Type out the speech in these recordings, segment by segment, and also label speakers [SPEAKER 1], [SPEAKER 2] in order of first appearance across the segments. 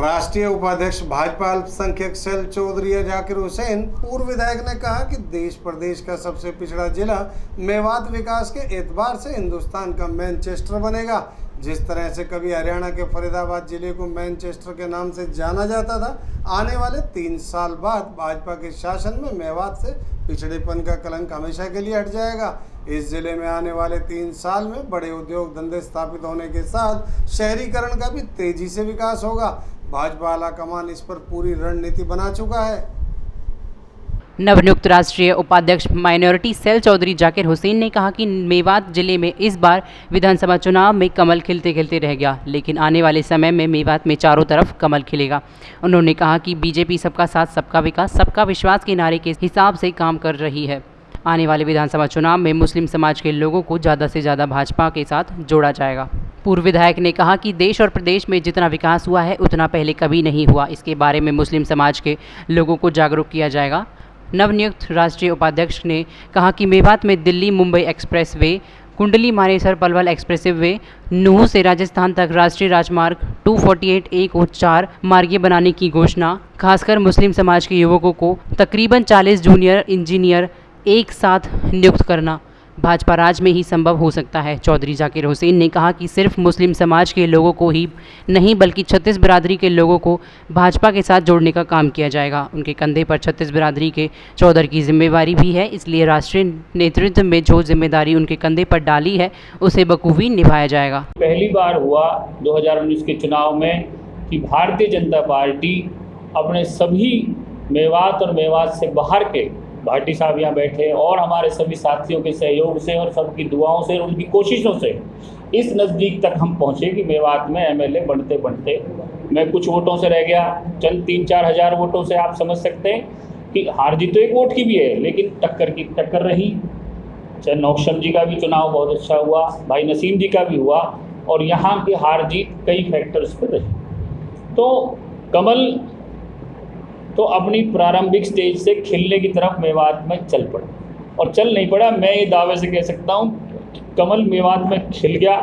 [SPEAKER 1] राष्ट्रीय उपाध्यक्ष भाजपा अल्पसंख्यक सेल चौधरी जाकिर हुसैन पूर्व विधायक ने कहा कि देश प्रदेश का सबसे पिछड़ा जिला मेवात विकास के एतबार से हिंदुस्तान का मैनचेस्टर बनेगा। जिस तरह से कभी हरियाणा के फरीदाबाद जिले को मैनचेस्टर के नाम से जाना जाता था, आने वाले 3 साल बाद भाजपा के शासन में मेवात से पिछड़ेपन का कलंक हमेशा के लिए हट जाएगा। इस जिले में आने वाले 3 साल में बड़े उद्योग धंधे स्थापित होने के साथ शहरीकरण का भी तेजी से विकास होगा। भाजपा आला कमान इस पर पूरी रणनीति बना चुका है।
[SPEAKER 2] नवनियुक्त राष्ट्रीय उपाध्यक्ष माइनॉरिटी सेल चौधरी जाकिर हुसैन ने कहा कि मेवात जिले में इस बार विधानसभा चुनाव में कमल खिलते खिलते रह गया, लेकिन आने वाले समय में मेवात में चारों तरफ कमल खिलेगा। उन्होंने कहा कि बीजेपी सबका साथ सबका विकास सबका विश्वास के नारे के हिसाब से काम कर रही है। आने वाले विधानसभा चुनाव में मुस्लिम समाज के लोगों को ज़्यादा से ज़्यादा भाजपा के साथ जोड़ा जाएगा। पूर्व विधायक ने कहा कि देश और प्रदेश में जितना विकास हुआ है उतना पहले कभी नहीं हुआ। इसके बारे में मुस्लिम समाज के लोगों को जागरूक किया जाएगा। नवनियुक्त राष्ट्रीय उपाध्यक्ष ने कहा कि मेवात में Delhi Mumbai express way, Kundli Manesar Palwal expressive वे, नूह से राजस्थान तक राष्ट्रीय राजमार्ग 248A को 4 मार्गीय बनाने की घोषणा, खासकर मुस्लिम समाज के युवकों को तकरीबन 40 जूनियर इंजीनियर एक साथ नियुक्त करना भाजपा राज में ही संभव हो सकता है। चौधरी जाकिर हुसैन ने कहा कि सिर्फ मुस्लिम समाज के लोगों को ही नहीं बल्कि 36 बिरादरी के लोगों को भाजपा के साथ जोड़ने का काम किया जाएगा। उनके कंधे पर 36 बिरादरी के चौधरी की जिम्मेवारी भी है, इसलिए राष्ट्रीय नेतृत्व में जो जिम्मेदारी उनके कंधे पर डाली है उसे बखूबी निभाया जाएगा।
[SPEAKER 3] पहली बार हुआ 2019 के चुनाव में कि भारतीय जनता पार्टी अपने सभी मेवात और मेवात से बाहर के भाटी साहब यहाँ बैठे और हमारे सभी साथियों के सहयोग से और सबकी दुआओं से और उनकी कोशिशों से इस नज़दीक तक हम पहुँचे कि मेवात में एमएलए बनते बनते मैं कुछ वोटों से रह गया। चंद 3-4 हज़ार वोटों से आप समझ सकते हैं कि हार जीत तो एक वोट की भी है, लेकिन टक्कर रही। चाहे नौशम जी का भी चुनाव बहुत अच्छा हुआ, भाई नसीम जी का भी हुआ, और यहाँ की हार जीत कई फैक्टर्स पर रही। तो कमल तो अपनी प्रारंभिक स्टेज से खिलने की तरफ मेवात में चल पड़ा, और चल नहीं पड़ा, मैं ये दावे से कह सकता हूँ कमल मेवात में खिल गया।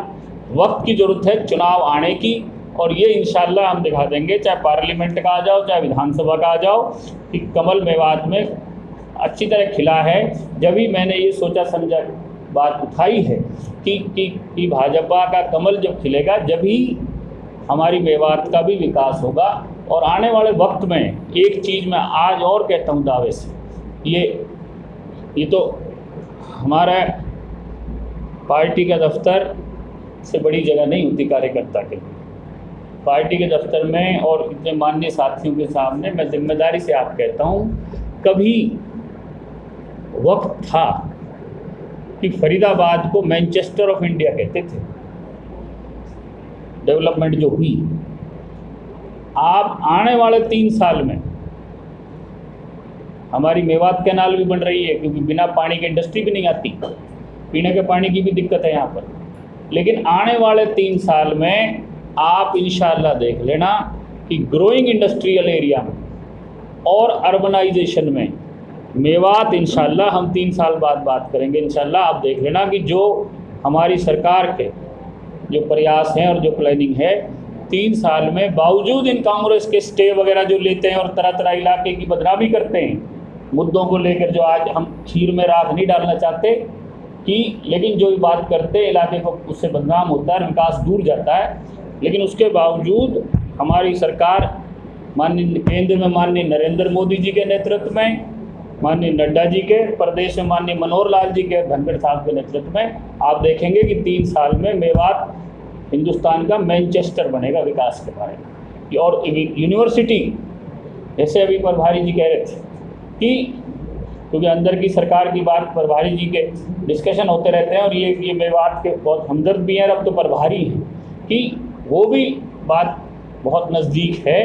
[SPEAKER 3] वक्त की ज़रूरत है चुनाव आने की, और ये इंशाल्लाह हम दिखा देंगे, चाहे पार्लियामेंट का आ जाओ चाहे विधानसभा का आ जाओ, कि कमल मेवात में अच्छी तरह खिला है। जब ही मैंने ये सोचा समझा बात उठाई है कि भाजपा का कमल जब खिलेगा जब ही हमारी मेवात का भी विकास होगा। और आने वाले वक्त में एक चीज़ मैं आज और कहता हूँ दावे से, ये तो हमारा पार्टी का दफ्तर से बड़ी जगह नहीं होती कार्यकर्ता के लिए। पार्टी के दफ्तर में और इतने माननीय साथियों के सामने मैं जिम्मेदारी से आप कहता हूँ, कभी वक्त था कि फरीदाबाद को मैनचेस्टर ऑफ इंडिया कहते थे। डेवलपमेंट जो हुई, आप आने वाले 3 साल में हमारी मेवात कैनाल भी बन रही है, क्योंकि बिना पानी के इंडस्ट्री भी नहीं आती, पीने के पानी की भी दिक्कत है यहाँ पर। लेकिन आने वाले 3 साल में आप इंशाल्लाह देख लेना कि ग्रोइंग इंडस्ट्रियल एरिया में और अर्बनाइजेशन में मेवात इंशाल्लाह हम 3 साल बाद बात करेंगे। इंशाल्लाह आप देख लेना कि जो हमारी सरकार के जो प्रयास हैं और जो प्लानिंग है 3 साल में, बावजूद इन कांग्रेस के स्टे वगैरह जो लेते हैं और तरह तरह इलाके की बदनामी करते हैं मुद्दों को लेकर, जो आज हम खीर में राख नहीं डालना चाहते कि, लेकिन जो बात करते हैं इलाके को उससे बदनाम होता है, विकास दूर जाता है। लेकिन उसके बावजूद हमारी सरकार माननीय केंद्र में माननीय नरेंद्र मोदी जी के नेतृत्व में, माननीय नड्डा जी के, प्रदेश में माननीय मनोहर लाल जी के, धनखड़ साहब के नेतृत्व में आप देखेंगे कि 3 साल में मेवात हिंदुस्तान का मैनचेस्टर बनेगा विकास के बारे में। और यूनिवर्सिटी, जैसे अभी प्रभारी जी कह रहे थे कि, क्योंकि अंदर की सरकार की बात प्रभारी जी के डिस्कशन होते रहते हैं, और ये मेवात के बहुत हमदर्द भी हैं, अब तो प्रभारी हैं, कि वो भी बात बहुत नज़दीक है।